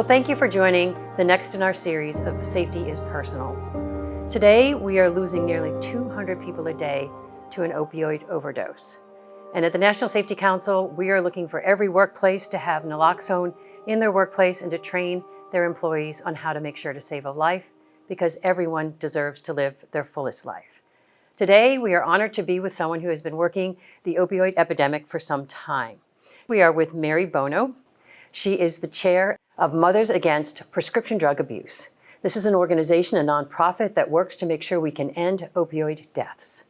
Well, thank you for joining the next in our series of Safety is Personal. Today, we are losing nearly 200 people a day to an opioid overdose. And at the National Safety Council, we are looking for every workplace to have naloxone in their workplace and to train their employees on how to make sure to save a life, because everyone deserves to live their fullest life. Today, we are honored to be with someone who has been working the opioid epidemic for some time. We are with Mary Bono. She is the chair of Mothers Against Prescription Drug Abuse. This is an organization, a nonprofit that works to make sure we can end opioid deaths.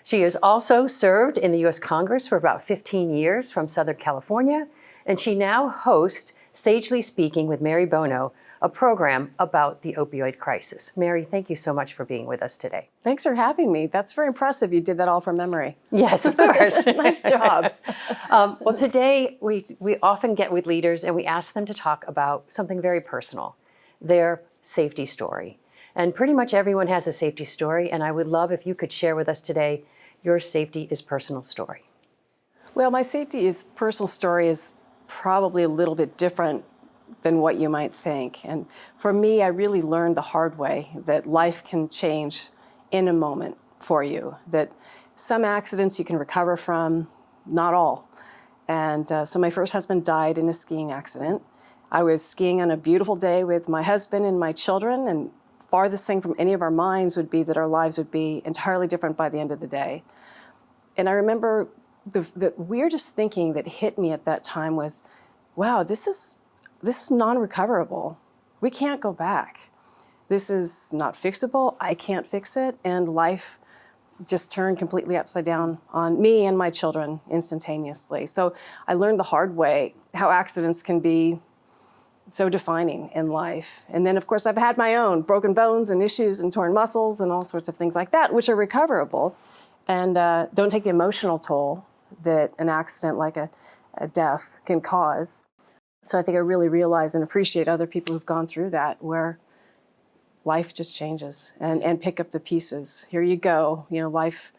She has also served in the U.S. Congress for about 15 years from Southern California, and she now hosts Sagely Speaking with Mary Bono, a program about the opioid crisis. Mary, thank you so much for being with us today. Thanks for having me. That's very impressive. You did that all from memory. Yes, of course. Nice job. Well, today we often get with leaders and we ask them to talk about something very personal, their safety story. And pretty much everyone has a safety story, and I would love if you could share with us today your safety is personal story. Well, my safety is personal story is probably a little bit different than what you might think. And for me, I really learned the hard way that life can change in a moment for you, that some accidents you can recover from, not all. And so my first husband died in a skiing accident. I was skiing on a beautiful day with my husband and my children, and farthest thing from any of our minds would be that our lives would be entirely different by the end of the day. And I remember the weirdest thinking that hit me at that time was, wow, this is non-recoverable. We can't go back. This is not fixable. I can't fix it. And life just turned completely upside down on me and my children instantaneously. So I learned the hard way how accidents can be so defining in life. And then, of course, I've had my own broken bones and issues and torn muscles and all sorts of things like that, which are recoverable and don't take the emotional toll that an accident like a death can cause. So I think I really realize and appreciate other people who've gone through that, where life just changes and pick up the pieces. Here you go. You know, life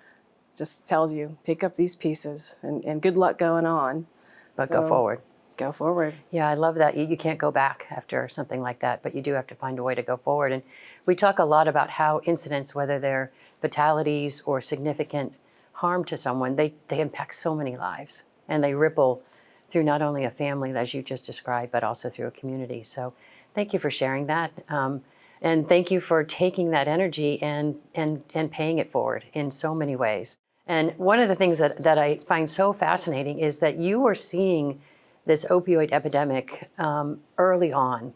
just tells you, pick up these pieces and good luck going on. But go forward. Go forward. Yeah, I love that. You can't go back after something like that, but you do have to find a way to go forward. And we talk a lot about how incidents, whether they're fatalities or significant harm to someone, they impact so many lives, and they ripple through not only a family, as you just described, but also through a community. So thank you for sharing that. And thank you for taking that energy and paying it forward in so many ways. And one of the things that I find so fascinating is that you were seeing this opioid epidemic early on,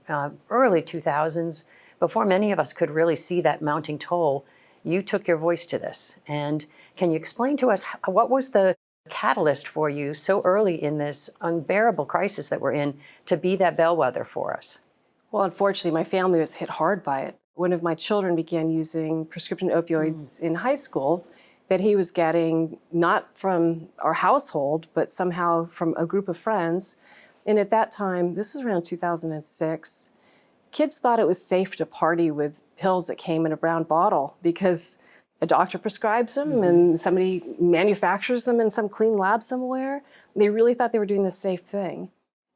early 2000s, before many of us could really see that mounting toll. You took your voice to this. And can you explain to us what was the catalyst for you so early in this unbearable crisis that we're in to be that bellwether for us? Well, unfortunately, my family was hit hard by it. One of my children began using prescription opioids in high school that he was getting not from our household, but somehow from a group of friends. And at that time, this is around 2006, kids thought it was safe to party with pills that came in a brown bottle because a doctor prescribes them and somebody manufactures them in some clean lab somewhere. They really thought they were doing the safe thing.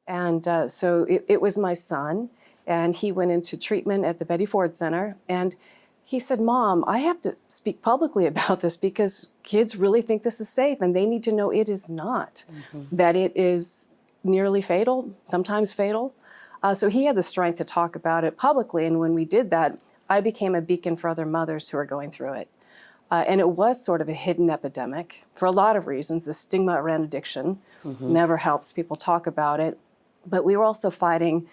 And so it was my son, and he went into treatment at the Betty Ford Center. And he said, Mom, I have to speak publicly about this because kids really think this is safe, and they need to know it is not, that it is nearly fatal, sometimes fatal. So he had the strength to talk about it publicly. And when we did that, I became a beacon for other mothers who are going through it. And it was sort of a hidden epidemic for a lot of reasons. The stigma around addiction never helps people talk about it. But we were also fighting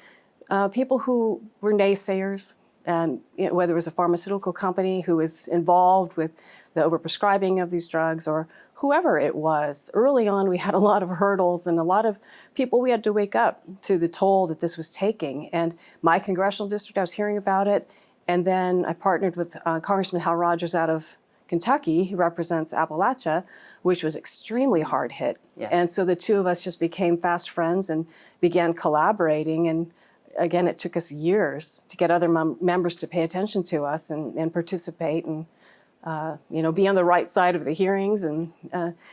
people who were naysayers, and whether it was a pharmaceutical company who was involved with the overprescribing of these drugs or whoever it was. Early on, we had a lot of hurdles and a lot of people we had to wake up to the toll that this was taking. And my congressional district, I was hearing about it. And then I partnered with Congressman Hal Rogers out of Kentucky, who represents Appalachia, which was extremely hard hit. Yes. And so the two of us just became fast friends and began collaborating. And again, it took us years to get other members to pay attention to us and participate. And be on the right side of the hearings. And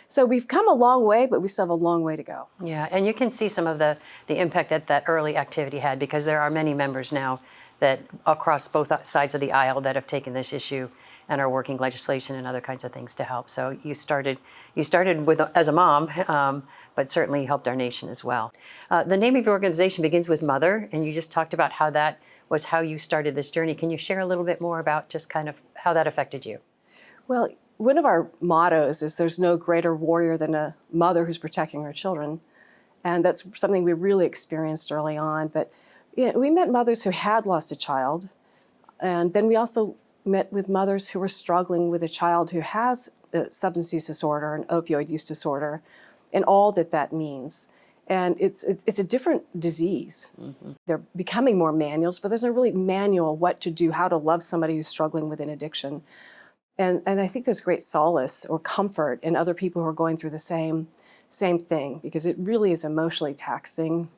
so we've come a long way, but we still have a long way to go. Yeah, and you can see some of the impact that early activity had, because there are many members now that across both sides of the aisle that have taken this issue and are working legislation and other kinds of things to help. So you started with as a mom, but certainly helped our nation as well. The name of your organization begins with mother, and you just talked about how that was how you started this journey. Can you share a little bit more about just kind of how that affected you? Well, one of our mottos is there's no greater warrior than a mother who's protecting her children. And that's something we really experienced early on. But we met mothers who had lost a child. And then we also met with mothers who were struggling with a child who has a substance use disorder, an opioid use disorder, and all that means. And it's a different disease. Mm-hmm. They're becoming more manuals, but there's no really manual what to do, how to love somebody who's struggling with an addiction. And I think there's great solace or comfort in other people who are going through the same thing, because it really is emotionally taxing.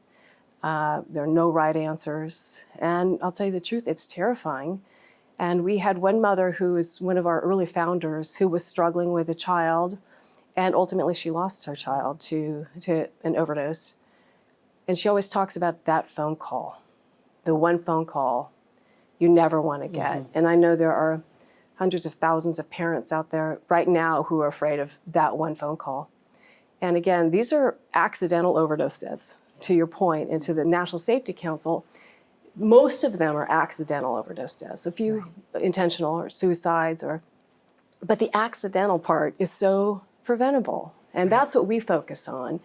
There are no right answers. And I'll tell you the truth, it's terrifying. And we had one mother who was one of our early founders who was struggling with a child, and ultimately she lost her child to an overdose. And she always talks about that phone call, the one phone call you never want to get. Mm-hmm. And I know there are hundreds of thousands of parents out there right now who are afraid of that one phone call. And again, these are accidental overdose deaths, to your point, and to the National Safety Council. Most of them are accidental overdose deaths, a few intentional or suicides, but the accidental part is so preventable. And that's what we focus on.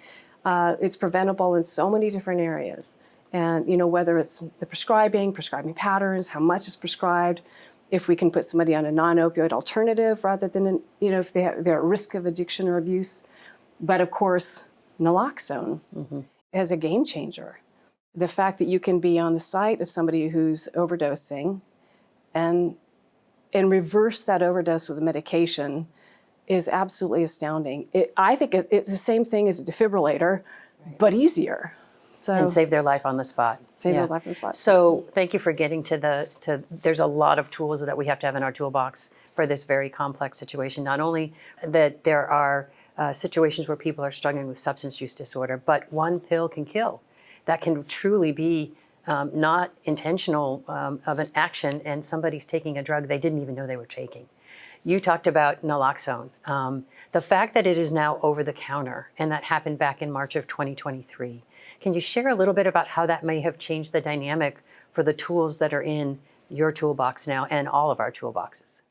It's preventable in so many different areas. And, whether it's the prescribing patterns, how much is prescribed, if we can put somebody on a non-opioid alternative rather than, if they're at risk of addiction or abuse. But of course, naloxone is a game changer. The fact that you can be on the site of somebody who's overdosing and reverse that overdose with a medication is absolutely astounding. I think it's the same thing as a defibrillator, but easier. So, and save their life on the spot. Their life on the spot. So thank you for getting to there's a lot of tools that we have to have in our toolbox for this very complex situation. Not only that there are situations where people are struggling with substance use disorder, but one pill can kill. That can truly be not intentional of an action, and somebody's taking a drug they didn't even know they were taking. You talked about naloxone. The fact that it is now over the counter, and that happened back in March of 2023. Can you share a little bit about how that may have changed the dynamic for the tools that are in your toolbox now and all of our toolboxes?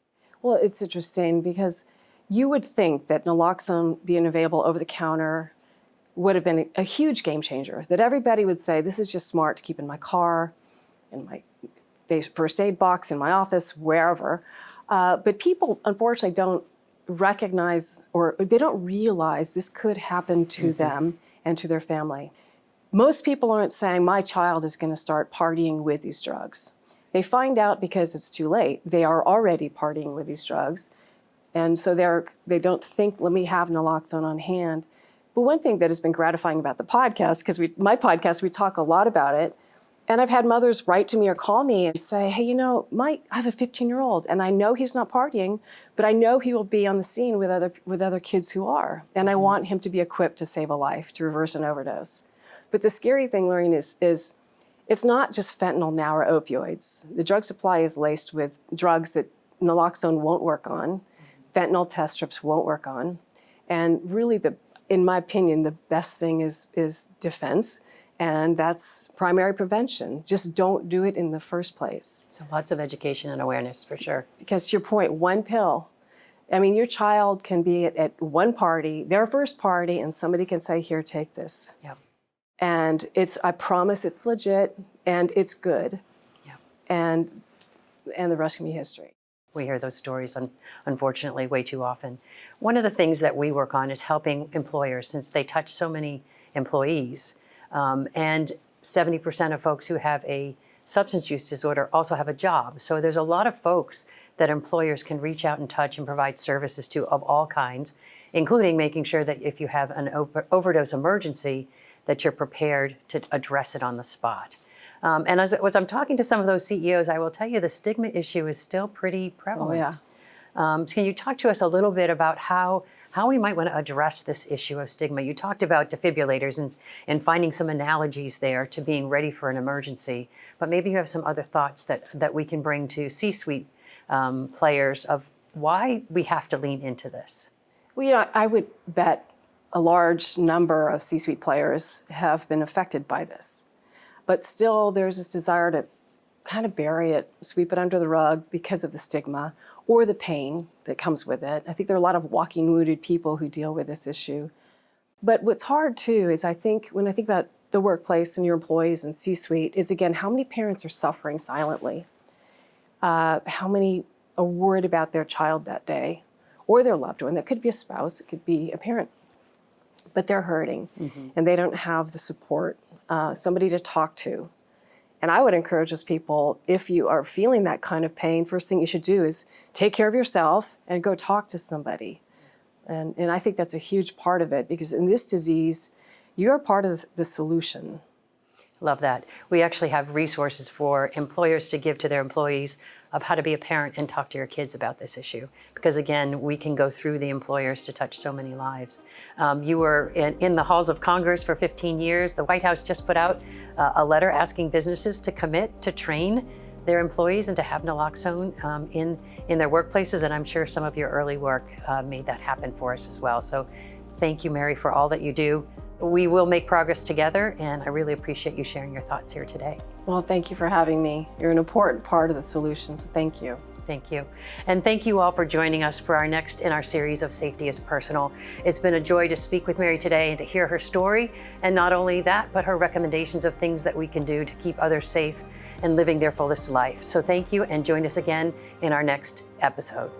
Well, it's interesting because you would think that naloxone being available over the counter would have been a huge game changer, that everybody would say, this is just smart to keep in my car, in my first aid box, in my office, wherever. But people, unfortunately, don't recognize or they don't realize this could happen to them and to their family. Most people aren't saying, my child is going to start partying with these drugs. They find out because it's too late. They are already partying with these drugs. And so they don't think, let me have naloxone on hand. But one thing that has been gratifying about the podcast, because my podcast, we talk a lot about it. And I've had mothers write to me or call me and say, hey, I have a 15-year-old, and I know he's not partying, but I know he will be on the scene with other kids who are. And I want him to be equipped to save a life, to reverse an overdose. But the scary thing, Lorraine, is it's not just fentanyl now or opioids. The drug supply is laced with drugs that naloxone won't work on, fentanyl test strips won't work on. And really, in my opinion, the best thing is defense. And that's primary prevention. Just don't do it in the first place. So lots of education and awareness for sure. Because to your point, one pill. I mean, your child can be at one party, their first party, and somebody can say, here, take this. Yep. And I promise it's legit and it's good. Yep. And the rest can be history. We hear those stories, unfortunately, way too often. One of the things that we work on is helping employers, since they touch so many employees. And 70% of folks who have a substance use disorder also have a job. So there's a lot of folks that employers can reach out and touch and provide services to of all kinds, including making sure that if you have an overdose emergency, that you're prepared to address it on the spot. And as I'm talking to some of those CEOs, I will tell you the stigma issue is still pretty prevalent. Oh, yeah. Can you talk to us a little bit about how we might want to address this issue of stigma? You talked about defibrillators and finding some analogies there to being ready for an emergency, but maybe you have some other thoughts that we can bring to C-suite players of why we have to lean into this. Well, I would bet a large number of C-suite players have been affected by this. But still, there's this desire to kind of bury it, sweep it under the rug because of the stigma or the pain that comes with it. I think there are a lot of walking wounded people who deal with this issue. But what's hard, too, is when I think about the workplace and your employees and C-suite, is, again, how many parents are suffering silently? How many are worried about their child that day or their loved one? That could be a spouse, it could be a parent. But they're hurting, and they don't have the support, somebody to talk to. And I would encourage those people, if you are feeling that kind of pain, first thing you should do is take care of yourself and go talk to somebody. And I think that's a huge part of it, because in this disease, you're part of the solution. Love that. We actually have resources for employers to give to their employees of how to be a parent and talk to your kids about this issue. Because again, we can go through the employers to touch so many lives. You were in the halls of Congress for 15 years. The White House just put out a letter asking businesses to commit to train their employees and to have naloxone in their workplaces. And I'm sure some of your early work made that happen for us as well. So thank you, Mary, for all that you do. We will make progress together, and I really appreciate you sharing your thoughts here today. Well, thank you for having me. You're an important part of the solution, so thank you. Thank you. And thank you all for joining us for our next in our series of Safety is Personal. It's been a joy to speak with Mary today and to hear her story, and not only that, but her recommendations of things that we can do to keep others safe and living their fullest life. So thank you, and join us again in our next episode.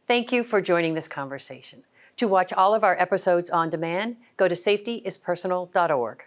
Thank you for joining this conversation. To watch all of our episodes on demand, go to safetyispersonal.org.